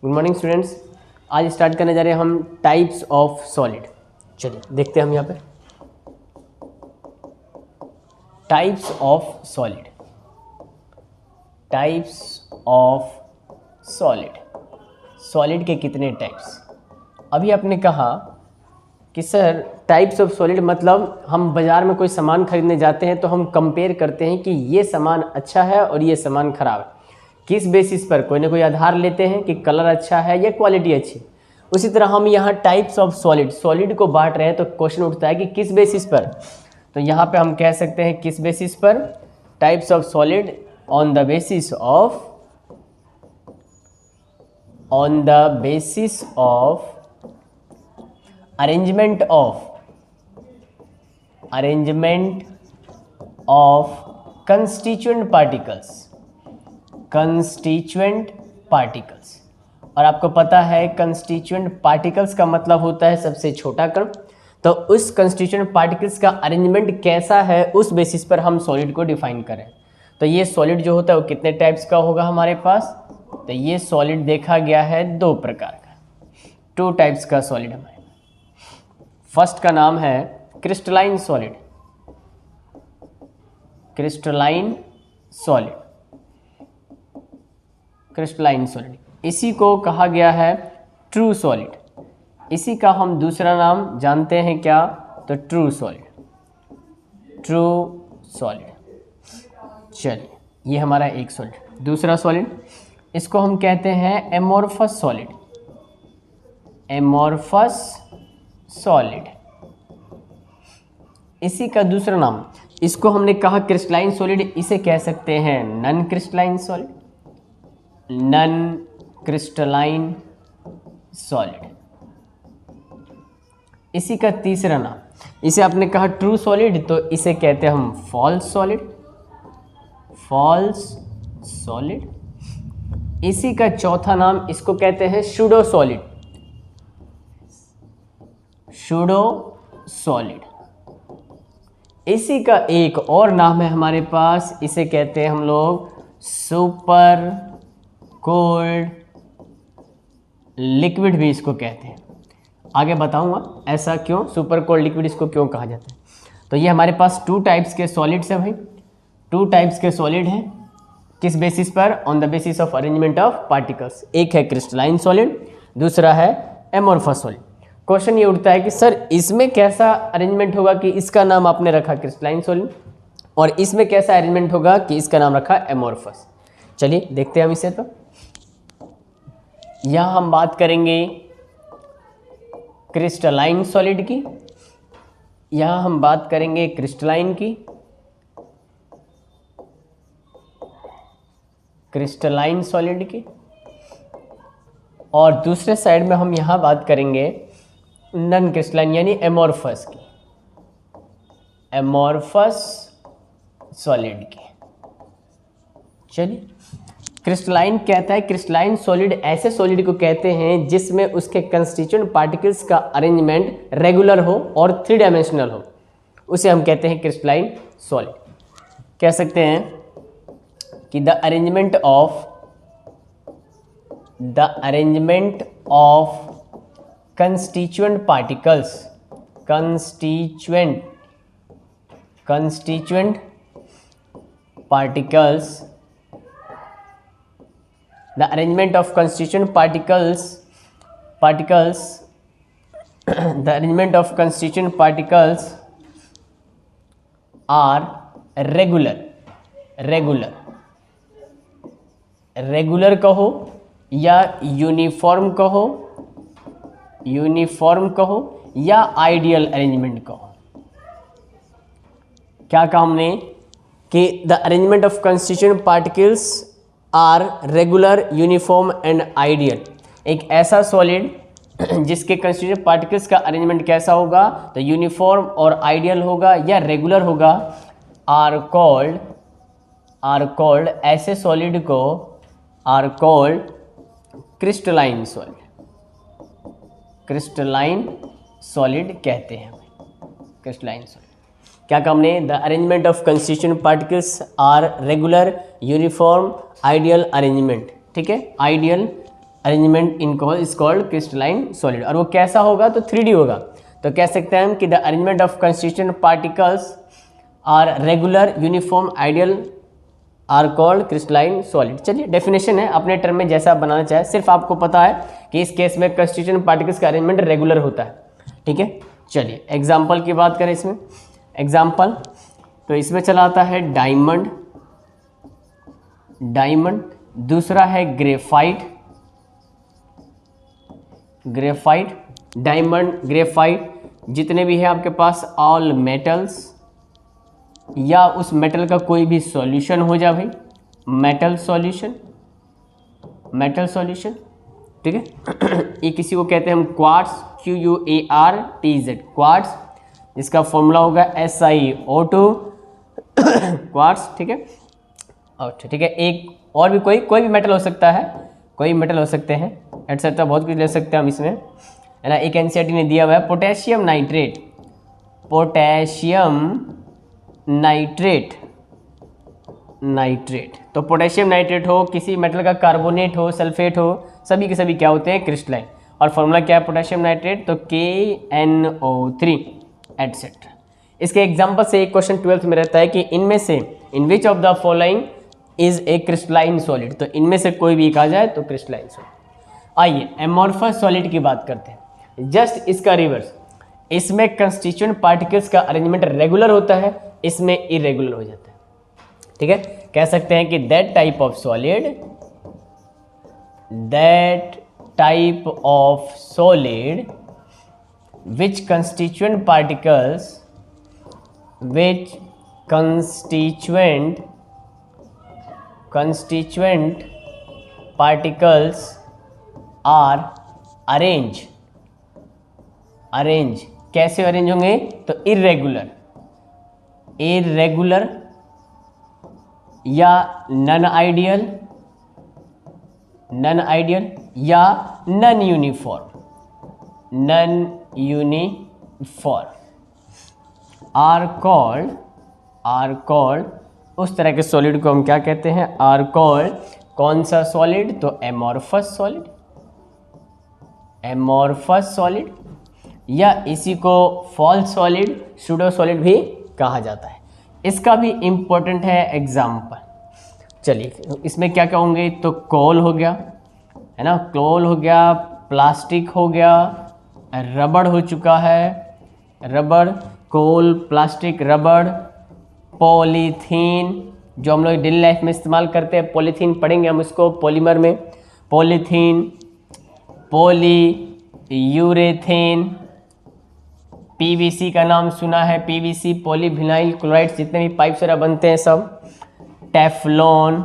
Good morning students. आज start करने जा रहे हैं हम टाइप्स ऑफ सॉलिड। चलिए देखते हैं हम यहाँ पे types of solid. Types of solid, solid के कितने टाइप्स। अभी आपने कहा कि सर टाइप्स ऑफ सॉलिड मतलब हम बाज़ार में कोई सामान खरीदने जाते हैं तो हम कंपेयर करते हैं कि ये सामान अच्छा है और ये सामान ख़राब है। किस बेसिस पर, कोई ना कोई आधार लेते हैं कि कलर अच्छा है या क्वालिटी अच्छी। उसी तरह हम यहाँ टाइप्स ऑफ सॉलिड, सॉलिड को बांट रहे हैं तो क्वेश्चन उठता है कि किस बेसिस पर। तो यहाँ पे हम कह सकते हैं किस बेसिस पर, types of solid on the basis of arrangement of constituent particles. और आपको पता है कंस्टिट्यूएंट पार्टिकल्स का मतलब होता है सबसे छोटा कण। तो उस कंस्टिट्यूएंट पार्टिकल्स का अरेंजमेंट कैसा है उस बेसिस पर हम सॉलिड को डिफाइन करें। तो ये सॉलिड जो होता है वो कितने टाइप्स का होगा हमारे पास। तो ये सॉलिड देखा गया है दो प्रकार का, 2 टाइप्स का सॉलिड हमारे। फर्स्ट का नाम है क्रिस्टलाइन सॉलिड। क्रिस्टलाइन सॉलिड इसी को कहा गया है ट्रू सॉलिड। इसी का हम दूसरा नाम जानते हैं क्या, तो ट्रू सॉलिड। चलिए ये हमारा एक सॉलिड। दूसरा सॉलिड, इसको हम कहते हैं एमोर्फस सॉलिड। इसी का दूसरा नाम, इसको हमने कहा क्रिस्टलाइन सॉलिड, इसे कह सकते हैं नॉन क्रिस्टलाइन सॉलिड। इसी का तीसरा नाम, इसे आपने कहा ट्रू सॉलिड तो इसे कहते हैं हम फॉल्स सॉलिड। इसी का चौथा नाम, इसको कहते हैं सूडो सॉलिड। इसी का एक और नाम है हमारे पास, इसे कहते हैं हम लोग सुपर कोल्ड लिक्विड भी इसको कहते हैं। आगे बताऊंगा ऐसा क्यों, सुपर कोल्ड लिक्विड इसको क्यों कहा जाता है। तो ये हमारे पास 2 टाइप्स के सॉलिड्स हैं भाई, 2 टाइप्स के सॉलिड हैं। किस बेसिस पर, on the basis of arrangement of particles. एक है क्रिस्टलाइन सॉलिड, दूसरा है एमोर्फस सॉलिड। क्वेश्चन ये उठता है कि सर इसमें कैसा अरेंजमेंट होगा कि इसका नाम आपने रखा क्रिस्टलाइन सॉलिड, और इसमें कैसा अरेंजमेंट होगा कि इसका नाम रखा एमोर्फस। चलिए देखते हैं हम इसे। तो यहाँ हम बात करेंगे क्रिस्टलाइन सॉलिड की, यहाँ हम बात करेंगे क्रिस्टलाइन सॉलिड की, और दूसरे साइड में हम यहाँ बात करेंगे नॉन क्रिस्टलाइन यानी एमोर्फस सॉलिड की। चलिए, क्रिस्टलाइन कहता है, क्रिस्टलाइन सॉलिड ऐसे सॉलिड को कहते हैं जिसमें उसके कंस्टिट्यूएंट पार्टिकल्स का अरेंजमेंट रेगुलर हो और 3 डायमेंशनल हो, उसे हम कहते हैं क्रिस्टलाइन सॉलिड। कह सकते हैं कि the arrangement of constituent particles, the arrangement of constituent particles the arrangement of constituent particles are regular कहो या यूनिफॉर्म कहो या आइडियल अरेंजमेंट कहो। क्या कहा हमने कि the arrangement of constituent particles are regular, uniform and ideal. एक ऐसा सॉलिड जिसके कंस्टिट्यूएंट पार्टिकल्स का अरेंजमेंट कैसा होगा, तो यूनिफॉर्म और आइडियल होगा या रेगुलर होगा, आर कॉल्ड ऐसे सॉलिड को आर कॉल्ड क्रिस्टलाइन सॉलिड कहते हैं। क्रिस्टलाइन सॉलिड क्या कहा हमने, the arrangement of constituent particles are regular, uniform, ideal arrangement. ठीक है, ideal arrangement is called crystalline solid. और वो कैसा होगा? तो 3D होगा। तो कह सकते हैं हम कि the arrangement of constituent particles are regular uniform ideal are called crystalline solid. चलिए डेफिनेशन है, अपने टर्म में जैसा आप बनाना चाहे, सिर्फ आपको पता है कि इस केस में कंस्टिट्यूएंट पार्टिकल्स का अरेंजमेंट रेगुलर होता है। ठीक है, चलिए एग्जाम्पल की बात करें इसमें। एग्जाम्पल तो इसमें चला आता है डायमंड, डायमंड, दूसरा है ग्रेफाइट, ग्रेफाइट, डायमंड, ग्रेफाइट, जितने भी है आपके पास ऑल मेटल्स या उस मेटल का कोई भी सॉल्यूशन हो जाए भाई, मेटल सॉल्यूशन, मेटल सॉल्यूशन। ठीक है ये किसी को कहते हैं हम क्वार्ट्स, QUARTZ, क्वार्ट्स, जिसका फॉर्मूला होगा SiO2 क्वार्ट्स। ठीक है, और ठीक है, एक और भी कोई भी मेटल हो सकता है, कोई मेटल हो सकते हैं एटसेट्रा, बहुत कुछ ले सकते हैं हम इसमें, है ना। एक NCERT ने दिया हुआ है potassium nitrate, potassium nitrate, nitrate, तो पोटेशियम नाइट्रेट हो, किसी मेटल का कार्बोनेट हो, सल्फेट हो, सभी के सभी क्या होते हैं? क्रिस्टलाइन। और फॉर्मूला क्या है पोटेशियम नाइट्रेट? तो KNO3 एटसेट्रा। इसके एग्जांपल से एक क्वेश्चन 12th में रहता है कि इनमें से in which of the following is a crystalline solid, तो इनमें से कोई भी कहा जाए तो क्रिस्टलाइन सॉलिड। आइए एमोर्फस सॉलिड की बात करते हैं, जस्ट इसका रिवर्स। इसमें कंस्टिट्यूएंट पार्टिकल्स का अरेंजमेंट रेगुलर होता है, इसमें इरेगुलर हो जाता है। ठीक है, कह सकते हैं कि that type of solid, that type of solid which constituent particles, which constituent particles are arrange, कैसे अरेंज होंगे? तो इरेगुलर, इरेगुलर या नन आइडियल, नन आइडियल या non uniform, non uniform are called, उस तरह के सॉलिड को हम क्या कहते हैं? आर कॉल्ड, कौन सा सॉलिड? तो एमोर्फस सॉलिड, एमोर्फस सॉलिड, या इसी को फॉल्स सॉलिड, सूडो सॉलिड भी कहा जाता है। इसका भी इम्पोर्टेंट है एग्जाम्पल। चलिए इसमें क्या क्या होंगे? तो कोल हो गया, है ना, कोल हो गया, प्लास्टिक हो गया, रबड़ हो चुका है, रबड़, कोल, प्लास्टिक, रबड़, पॉलीथीन, जो हम लोग डेली लाइफ में इस्तेमाल करते हैं, पॉलीथीन पढ़ेंगे हम इसको पॉलीमर में, पॉलीथीन, पॉलीयूरेथेन, PVC का नाम सुना है, PVC, पॉलीविनाइल क्लोराइड, जितने भी पाइप वगैरह बनते हैं सब, टेफ्लॉन,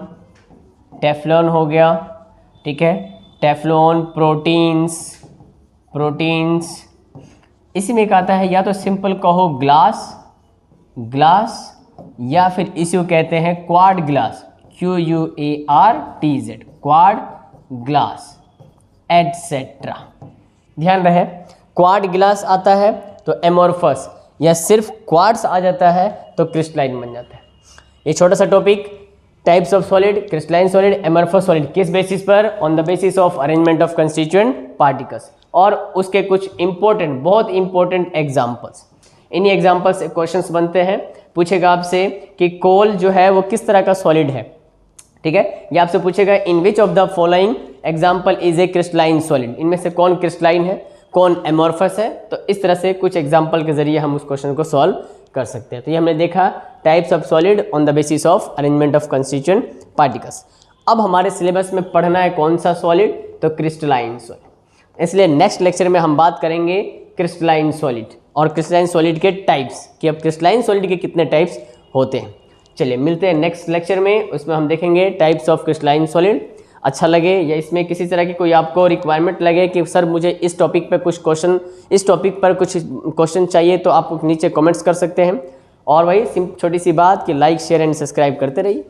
टेफ्लॉन हो गया। ठीक है, टेफ्लॉन, प्रोटीन्स, प्रोटीन्स, इसी में एक आता है या तो सिंपल कहो ग्लास, ग्लास, या फिर इसी को कहते हैं quad glass, QUARTZ, quad glass etcetera. ध्यान रहे क्वाड ग्लास आता है तो एमोर्फस, या सिर्फ क्वाड्स आ जाता है तो क्रिस्टलाइन बन जाता है। ये छोटा सा topic, types of solid, crystalline solid, amorphous solid, किस बेसिस पर? On the basis of arrangement of constituent particles, और उसके कुछ इंपॉर्टेंट, बहुत इंपॉर्टेंट एग्जांपल्स। इन्हीं एग्जांपल से क्वेश्चंस बनते हैं। पूछेगा आपसे कि कोल जो है वो किस तरह का सॉलिड है। ठीक है, ये आपसे पूछेगा in which of the following example is a crystalline solid, इनमें से कौन क्रिस्टलाइन है, कौन एमोर्फस है। तो इस तरह से कुछ एग्जाम्पल के जरिए हम उस क्वेश्चन को सॉल्व कर सकते हैं। तो ये हमने देखा types of solid on the basis of arrangement of constituent particles. अब हमारे सिलेबस में पढ़ना है कौन सा सॉलिड? तो क्रिस्टलाइन सॉलिड। इसलिए नेक्स्ट लेक्चर में हम बात करेंगे क्रिस्टलाइन सॉलिड और क्रिस्टलाइन सॉलिड के टाइप्स, कि अब क्रिस्टलाइन सॉलिड के कितने टाइप्स होते हैं। चलिए मिलते हैं नेक्स्ट लेक्चर में, उसमें हम देखेंगे टाइप्स ऑफ क्रिस्टलाइन सॉलिड। अच्छा लगे या इसमें किसी तरह की कोई आपको रिक्वायरमेंट लगे कि सर मुझे इस टॉपिक पे कुछ क्वेश्चन, इस टॉपिक पर कुछ क्वेश्चन चाहिए, तो आप नीचे कमेंट्स कर सकते हैं। और वही छोटी सी बात कि लाइक, शेयर एंड सब्सक्राइब करते रहिए।